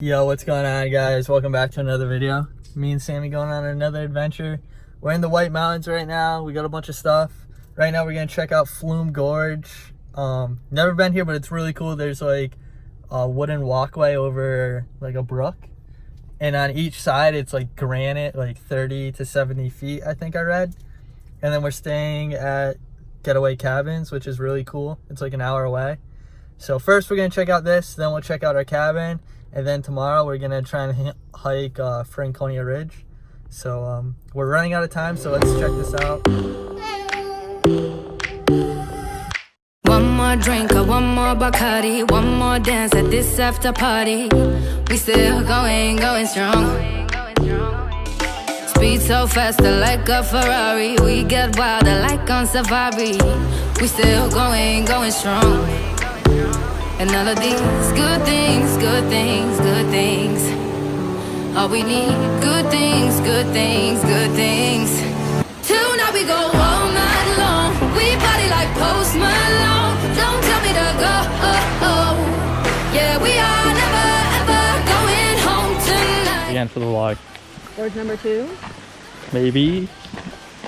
Yo, what's going on, guys? Welcome back to another video. Me and Sammy going on another adventure. We're in the White Mountains right now. We got a bunch of stuff. Right now we're gonna check out Flume Gorge. Never been here, but it's really cool. There's like a wooden walkway over like a brook, and on each side it's like granite, like 30 to 70 feet, I think I read. And then we're staying at Getaway Cabins, which is really cool. It's like an hour away. So first we're gonna check out this, then we'll check out our cabin. And then tomorrow we're gonna try and hike Franconia Ridge. So we're running out of time, so let's check this out. One more drink or one more Bacardi, one more dance at this after party. We still going strong. Speed so faster like a Ferrari. We get wilder like on safari. We still going strong. And all of these good things, good things, good things. All we need, good things, good things, good things. Tonight we go all night long. We party like Post Malone. Don't tell me to go. Yeah, we are never ever going home tonight. Again for the vlog. Word number 2. Maybe.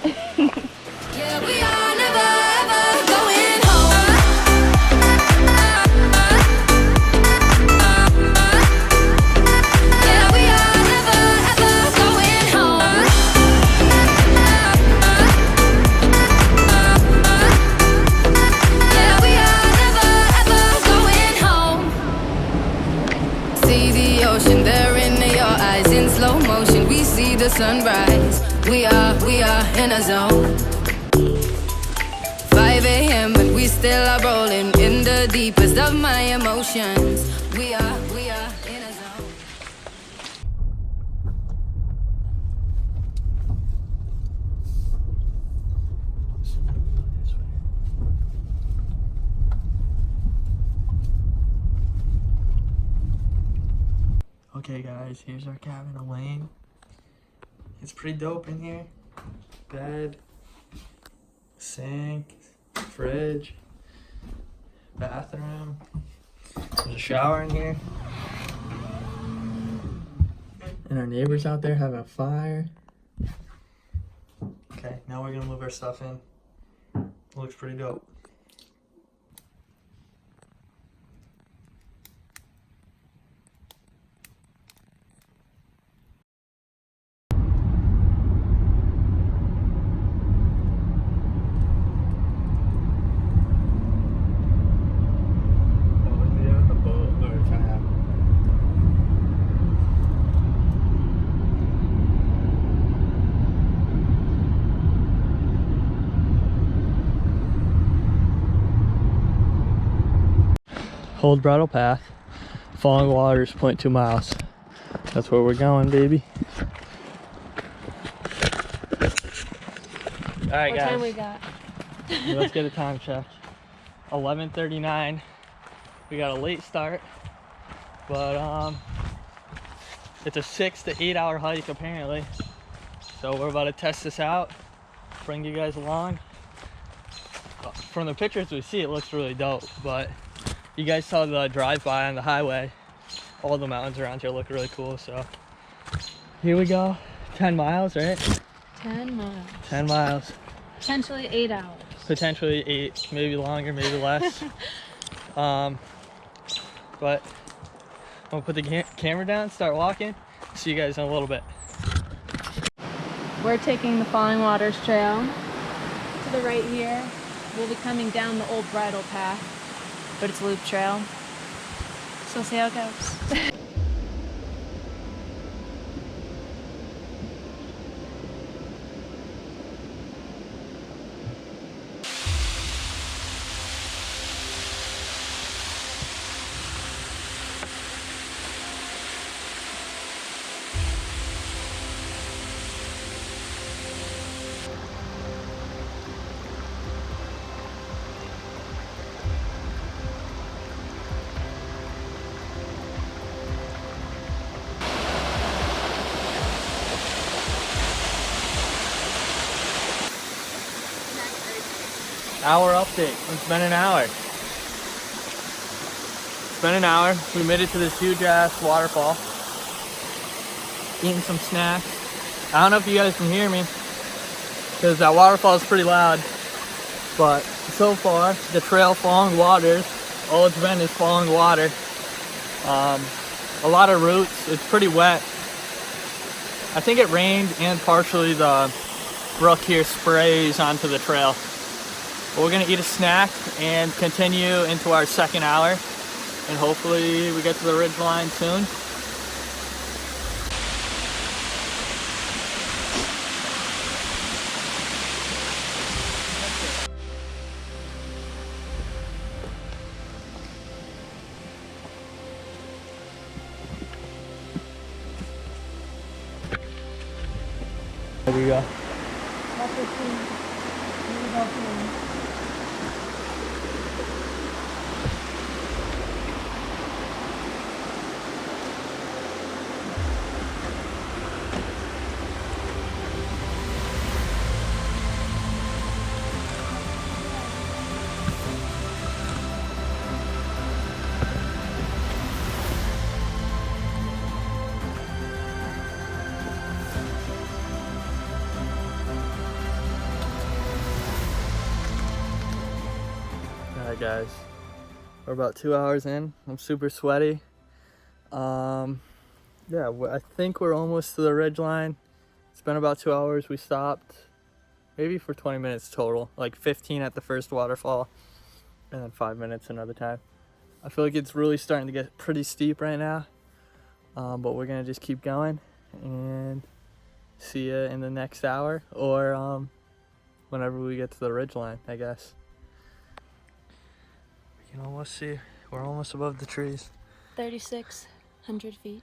Yeah, we are never ever going home. Yeah, we are never ever going home. Yeah, we are never ever going home. See the ocean there in your eyes in slow motion. We see the sunrise. We are in a zone. 5 a.m. and we still are rolling in the deepest of my emotions. We are in a zone. Okay guys, here's our cabin, Elaine. It's pretty dope in here. Bed, sink, fridge, bathroom. There's a shower in here. And our neighbors out there having a fire. Okay, now we're gonna move our stuff in. Looks pretty dope. Hold bridle path, Falling Waters, 0.2 miles. That's where we're going, baby. All right, What guys. time we got? Let's get a time check. 11:39. We got a late start, but it's a 6 to 8 hour hike apparently. So we're about to test this out, bring you guys along. From the pictures we see, it looks really dope, but you guys saw the drive-by on the highway. All the mountains around here look really cool, so here we go. 10 miles, right? 10 miles. 10 miles. Potentially 8 hours. Potentially 8, maybe longer, maybe less. But I'm gonna put the camera down, start walking. See you guys in a little bit. We're taking the Falling Waters Trail to the right here. We'll be coming down the old bridle path, but it's a loop trail. So we'll see how it goes. Hour update. It's been an hour. It's been an hour. We made it to this huge ass waterfall. Eating some snacks. I don't know if you guys can hear me because that waterfall is pretty loud. But so far, the trail falling waters, all it's been is falling water. A lot of roots. It's pretty wet. I think it rained and partially the brook here sprays onto the trail. But we're gonna eat a snack and continue into our second hour. And hopefully we get to the ridge line soon. There we go. Alright guys, we're about 2 hours in. I'm super sweaty. Yeah, I think we're almost to the ridge line. It's been about 2 hours. We stopped maybe for 20 minutes total, like 15 at the first waterfall and then 5 minutes another time. I feel like it's really starting to get pretty steep right now, but we're gonna just keep going and see you in the next hour or whenever we get to the ridge line, I guess. You can almost see, we're almost above the trees. 3,600 feet.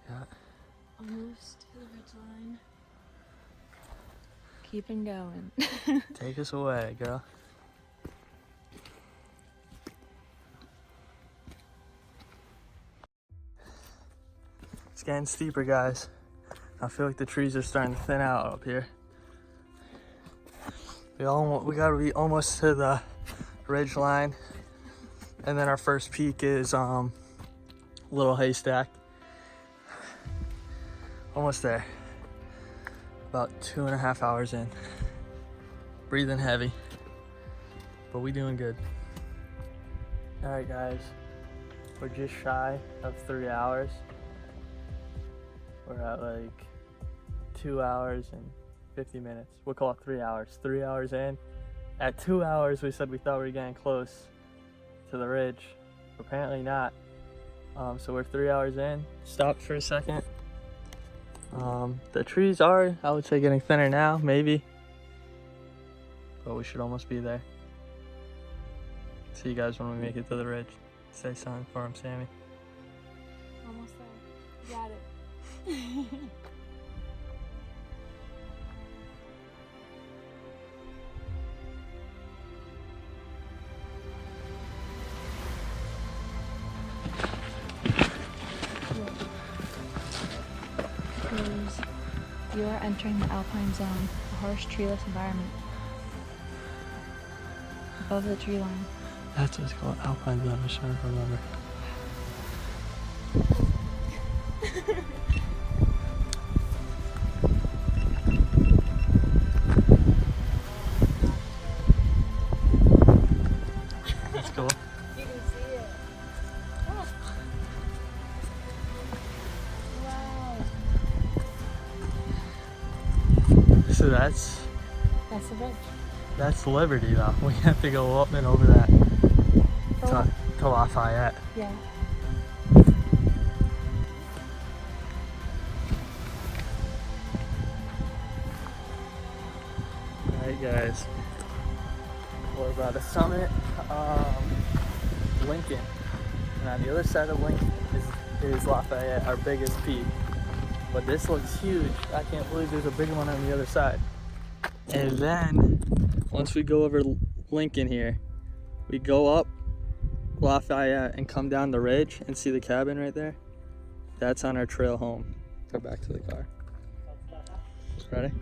Yeah. Almost to the ridge line. Keeping going. Take us away, girl. It's getting steeper, guys. I feel like the trees are starting to thin out up here. We gotta be almost to the ridge line. And then our first peak is Little Haystack. Almost there. About 2.5 hours in. Breathing heavy, but we doing good. All right, guys, we're just shy of 3 hours. We're at like 2 hours and 50 minutes. We'll call it 3 hours. 3 hours in. At 2 hours, we said we thought we were getting close to the ridge. Apparently not. So we're 3 hours in. Stopped for a second. The trees are, I would say, getting thinner now, maybe. But we should almost be there. See you guys when we make it to the ridge. Say something for him, Sammy. Almost there. Got it. You are entering the Alpine zone, a harsh treeless environment. Above the tree line. That's what it's called, Alpine zone. I'm trying to remember. That's cool. You can see it. Oh. Wow. So that's the ridge. That's Liberty, though. We have to go up and over that to Lafayette. Yeah. Alright, guys. We're about to summit Lincoln. And on the other side of Lincoln is Lafayette, our biggest peak. But this looks huge. I can't believe there's a big one on the other side. And then, once we go over Lincoln here, we go up Lafayette and come down the ridge and see the cabin right there. That's on our trail home. Go back to the car. Ready?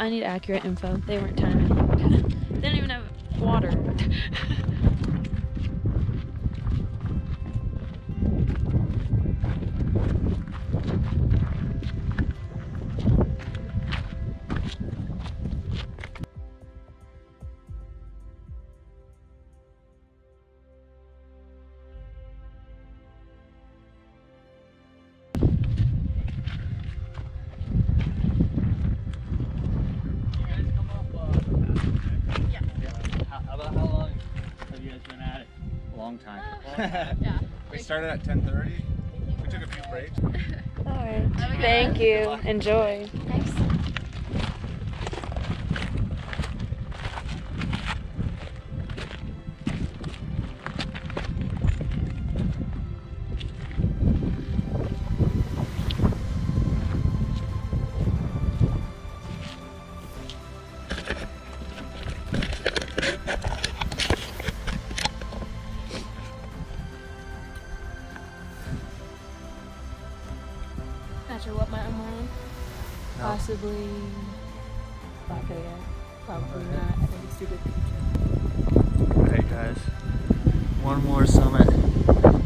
I need accurate info. They weren't timing. They didn't even have water. Long time. Yeah. We started at 10:30. We took a few breaks. Alright. Thank you. Enjoy. Thanks. Not sure what mountain we're on. No. Possibly Franconia. Probably not. I think it's too big for the trip. Alright guys, one more summit,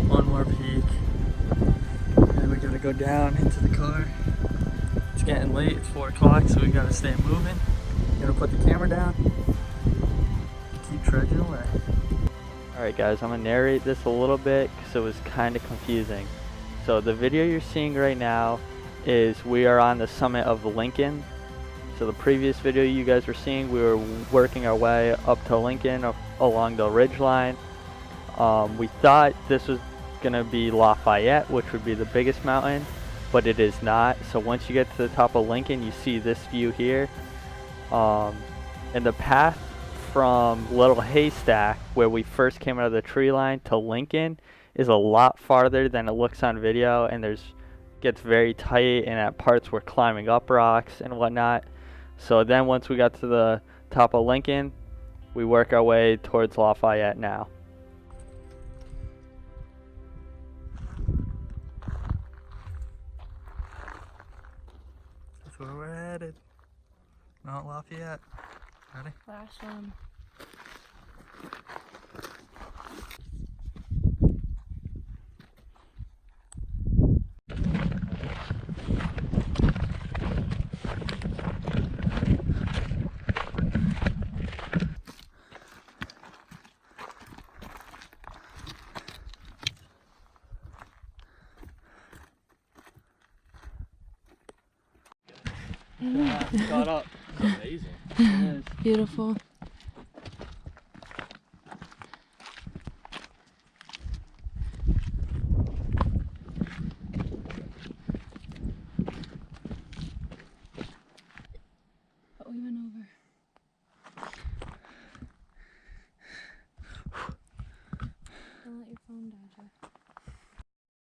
one more peak, and we gotta go down into the car. It's getting late, it's 4 o'clock, so we gotta stay moving. Gotta put the camera down, keep trudging away. Alright guys, I'm gonna narrate this a little bit because it was kind of confusing. So the video you're seeing right now is we are on the summit of Lincoln. So the previous video you guys were seeing, we were working our way up to Lincoln along the ridge line. We thought this was gonna be Lafayette, which would be the biggest mountain, but it is not. So once you get to the top of Lincoln, you see this view here. And the path from Little Haystack, where we first came out of the tree line, to Lincoln is a lot farther than it looks on video, and gets very tight, and at parts we're climbing up rocks and whatnot. So then once we got to the top of Lincoln, we work our way towards Lafayette now. That's where we're headed. Mount Lafayette. Ready? Last one. Got up. It's amazing. It is. Beautiful. But we went over. Don't let your phone die, Jeff.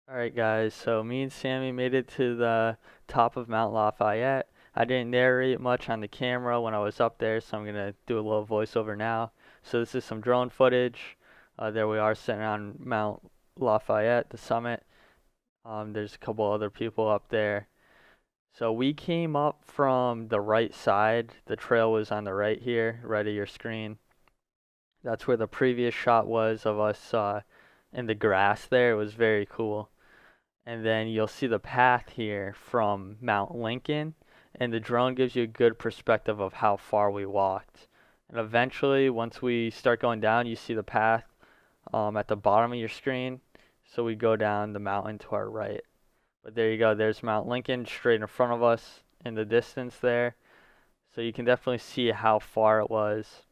Alright guys, so me and Sammy made it to the top of Mount Lafayette. I didn't narrate much on the camera when I was up there, so I'm going to do a little voiceover now. So this is some drone footage. There we are sitting on Mount Lafayette, the summit. There's a couple other people up there. So we came up from the right side. The trail was on the right here, right of your screen. That's where the previous shot was of us in the grass there. It was very cool. And then you'll see the path here from Mount Lincoln. And the drone gives you a good perspective of how far we walked. And eventually, once we start going down, you see the path at the bottom of your screen. So we go down the mountain to our right. But there you go, there's Mount Lincoln straight in front of us in the distance there. So you can definitely see how far it was.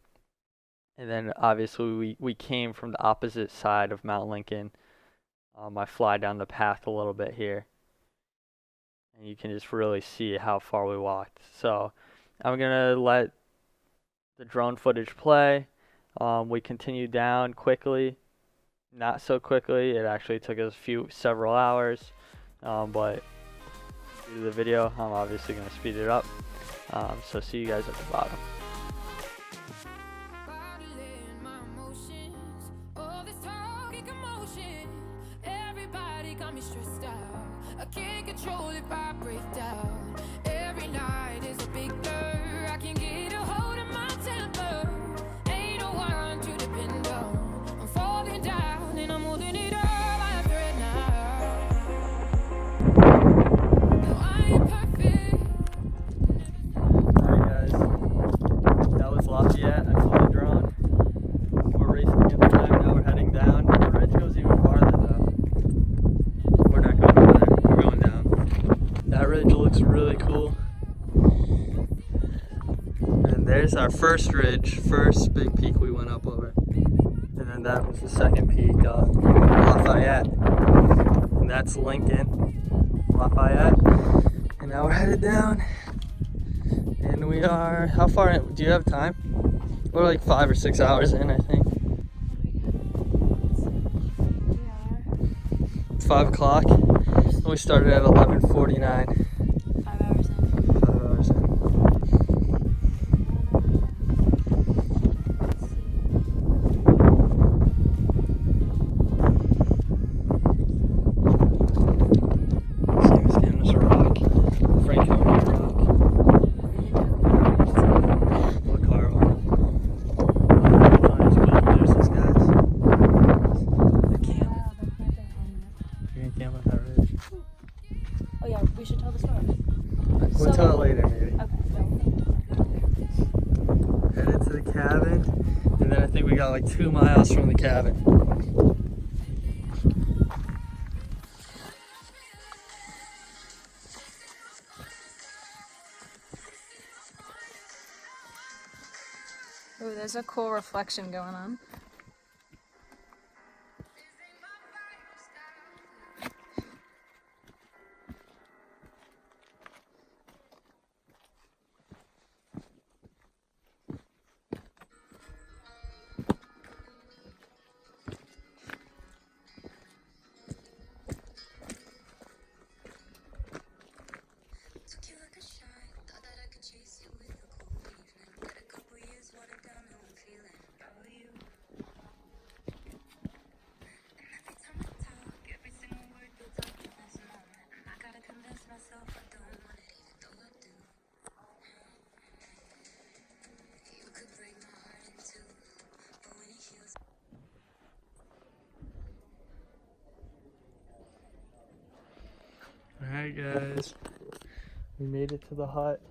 And then obviously we came from the opposite side of Mount Lincoln. I fly down the path a little bit here. And you can just really see how far we walked. So I'm gonna let the drone footage play. We continued down quickly, not so quickly. It actually took us several hours, but due to the video, I'm obviously gonna speed it up. So see you guys at the bottom. Control if I break down. Every night is a big blur. I can't really cool. And there's our first ridge, first big peak we went up over. And then that was the second peak, Lafayette. And that's Lincoln, Lafayette. And now we're headed down. And we are, how far in, do you have time? We're like 5 or 6 hours in, I think. It's 5 o'clock. And we started at 11:49. 5 hours in. 5 hours in. Sammy's giving us a rock. Franconia rock. What car? Oh, it's cool. There's those guys. They camp. You're gonna camp on that ridge. Oh yeah, we should tell the story. We'll tell it later, maybe. Okay. Headed to the cabin, and then I think we got like 2 miles from the cabin. Oh, there's a cool reflection going on. Alright guys, we made it to the hut.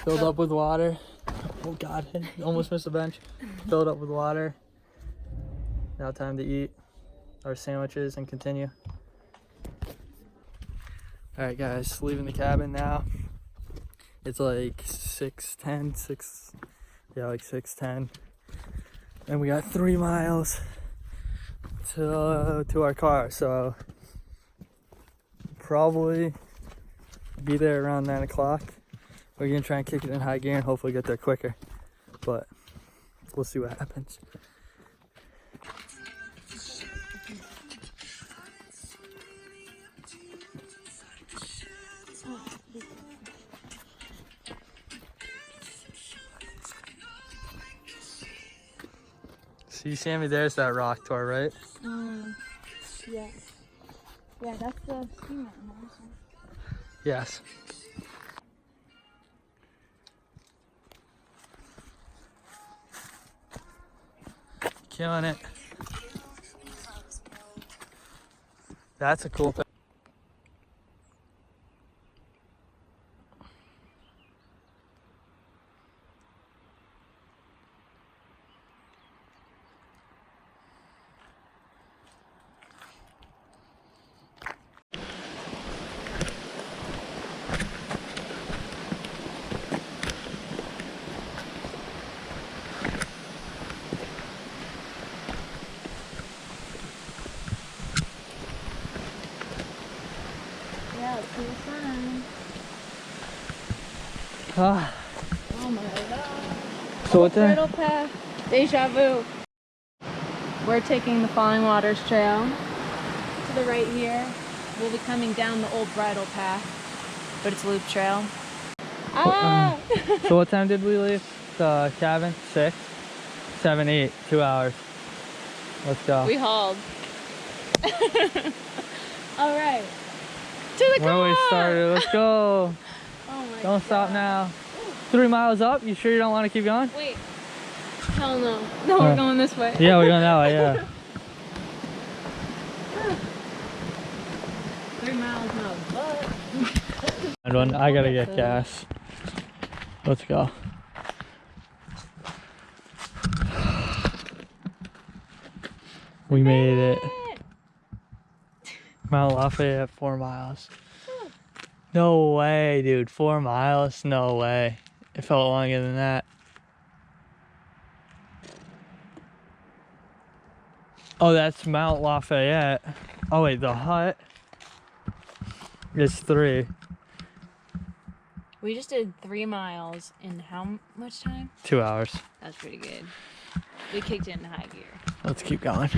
Filled up with water. Oh god, almost missed a bench. Filled up with water. Now time to eat our sandwiches and continue. Alright guys, leaving the cabin now. It's like 6:10, like 6:10. And we got 3 miles to our car, so probably be there around 9 o'clock. We're gonna try and kick it in high gear and hopefully get there quicker, but we'll see what happens. See, Sammy, there's that rock to our right. Yeah. Yeah, that's the ski mountain also. Yes. Killing it. That's a cool thing. Yeah, it's cool sign. Ah, Oh my god. so what Bridle path. Deja vu. We're taking the Falling Waters Trail. To the right here, we'll be coming down the old bridle path, but it's a loop trail. Ah! So what time did we leave the cabin? 6, 7, 8, 2 hours. Let's go. We hauled. All right. To the car! Where we started, let's go. Oh my Don't stop God. now. 3 miles up, you sure you don't want to keep going? Wait. Hell no. No, we're going this way. Yeah, we're going that way, yeah. 3 miles no butt. I gotta get gas. Let's go. We made it. Mount Lafayette, 4 miles. No way, dude. 4 miles? No way. It felt longer than that. Oh, that's Mount Lafayette. Oh, wait, the hut is 3. We just did 3 miles in how much time? 2 hours. That's pretty good. We kicked it in high gear. Let's keep going.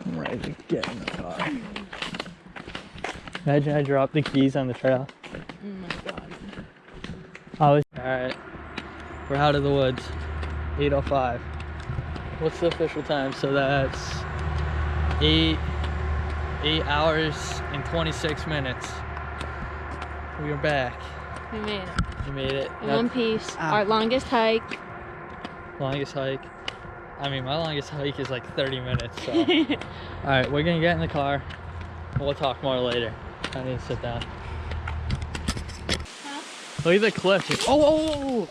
I'm ready to get in the car. Imagine I dropped the keys on the trail. Oh my god. Alright. We're out of the woods. 8:05. What's the official time? So that's 8 hours and 26 minutes. We are back. We made it. We made it. In one piece. Our longest hike. Longest hike. I mean, my longest hike is like 30 minutes. So. Alright, we're gonna get in the car. We'll talk more later. I need to sit down. Huh? Look at the cliff here. Oh!